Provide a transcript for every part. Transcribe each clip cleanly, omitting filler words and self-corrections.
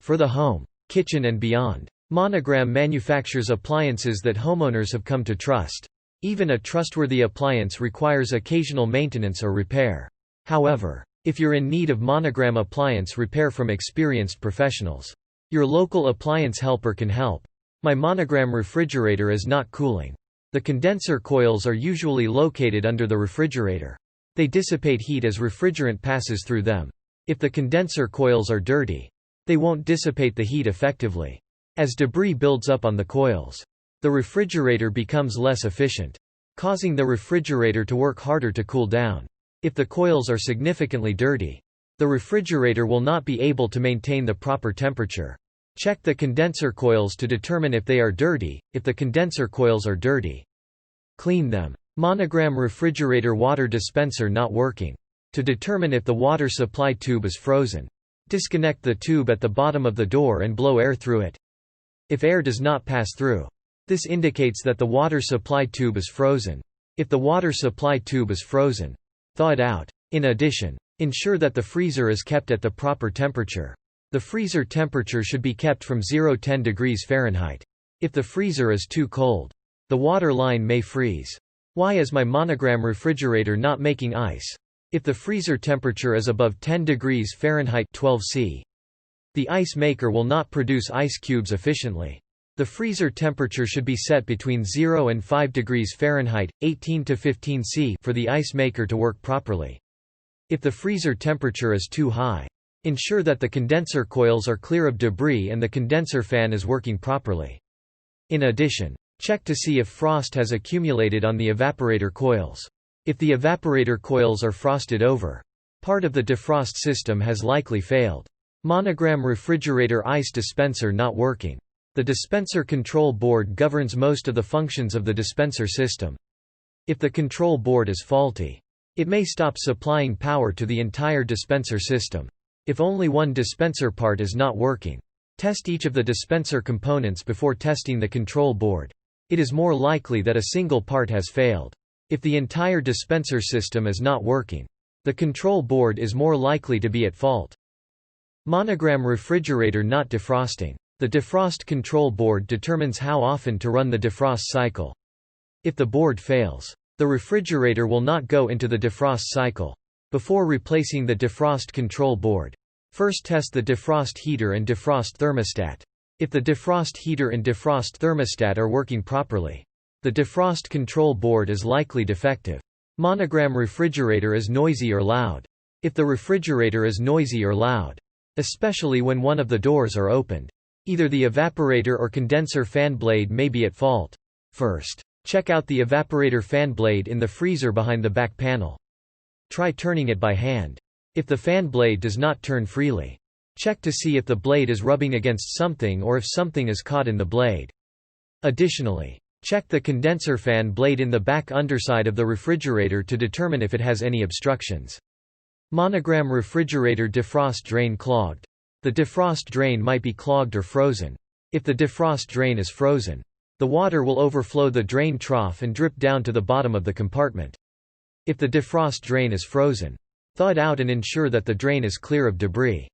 For the home, kitchen and beyond, Monogram manufactures appliances that homeowners have come to trust. Even a trustworthy appliance requires occasional maintenance or repair. However, if you're in need of Monogram appliance repair from experienced professionals, your local appliance helper can help. My Monogram refrigerator is not cooling. The condenser coils are usually located under the refrigerator. They dissipate heat as refrigerant passes through them. If the condenser coils are dirty, they won't dissipate the heat effectively. As debris builds up on the coils, the refrigerator becomes less efficient, causing the refrigerator to work harder to cool down. If the coils are significantly dirty, the refrigerator will not be able to maintain the proper temperature. Check the condenser coils to determine if they are dirty. If the condenser coils are dirty, clean them. Monogram refrigerator water dispenser not working. To determine if the water supply tube is frozen, disconnect the tube at the bottom of the door and blow air through it. If air does not pass through, this indicates that the water supply tube is frozen. If the water supply tube is frozen, thaw it out. In addition, ensure that the freezer is kept at the proper temperature. The freezer temperature should be kept from 0–10 degrees Fahrenheit. If the freezer is too cold, the water line may freeze. Why is my Monogram refrigerator not making ice? If the freezer temperature is above 10 degrees Fahrenheit 12 C, the ice maker will not produce ice cubes efficiently. The freezer temperature should be set between 0 and 5 degrees Fahrenheit 18 to 15 C for the ice maker to work properly. If the freezer temperature is too high, ensure that the condenser coils are clear of debris and the condenser fan is working properly. In addition, check to see if frost has accumulated on the evaporator coils. If the evaporator coils are frosted over, part of the defrost system has likely failed. Monogram refrigerator ice dispenser not working. The dispenser control board governs most of the functions of the dispenser system. If the control board is faulty, it may stop supplying power to the entire dispenser system. If only one dispenser part is not working, test each of the dispenser components before testing the control board. It is more likely that a single part has failed. If the entire dispenser system is not working, the control board is more likely to be at fault. Monogram refrigerator not defrosting. The defrost control board determines how often to run the defrost cycle. If the board fails, the refrigerator will not go into the defrost cycle. Before replacing the defrost control board, first test the defrost heater and defrost thermostat. If the defrost heater and defrost thermostat are working properly, the defrost control board is likely defective. Monogram refrigerator is noisy or loud. If the refrigerator is noisy or loud, especially when one of the doors are opened, either the evaporator or condenser fan blade may be at fault. First, check out the evaporator fan blade in the freezer behind the back panel. Try turning it by hand. If the fan blade does not turn freely, check to see if the blade is rubbing against something or if something is caught in the blade. Additionally, check the condenser fan blade in the back underside of the refrigerator to determine if it has any obstructions. Monogram refrigerator defrost drain clogged. The defrost drain might be clogged or frozen. If the defrost drain is frozen, the water will overflow the drain trough and drip down to the bottom of the compartment. If the defrost drain is frozen, thaw it out and ensure that the drain is clear of debris.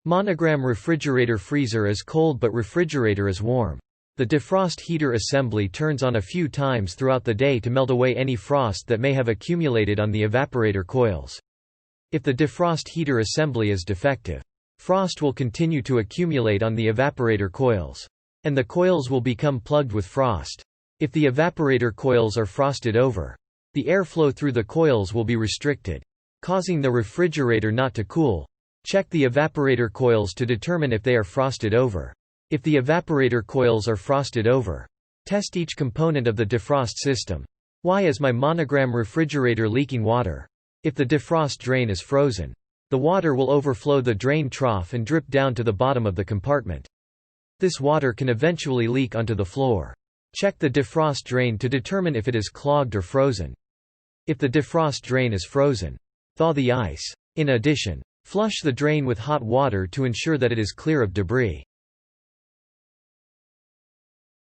Monogram refrigerator freezer is cold but refrigerator is warm. The defrost heater assembly turns on a few times throughout the day to melt away any frost that may have accumulated on the evaporator coils. If the defrost heater assembly is defective, frost will continue to accumulate on the evaporator coils, and the coils will become plugged with frost. If the evaporator coils are frosted over, the airflow through the coils will be restricted, causing the refrigerator not to cool. Check the evaporator coils to determine if they are frosted over. If the evaporator coils are frosted over, test each component of the defrost system. Why is my Monogram refrigerator leaking water? If the defrost drain is frozen, the water will overflow the drain trough and drip down to the bottom of the compartment. This water can eventually leak onto the floor. Check the defrost drain to determine if it is clogged or frozen. If the defrost drain is frozen, thaw the ice. In addition, flush the drain with hot water to ensure that it is clear of debris.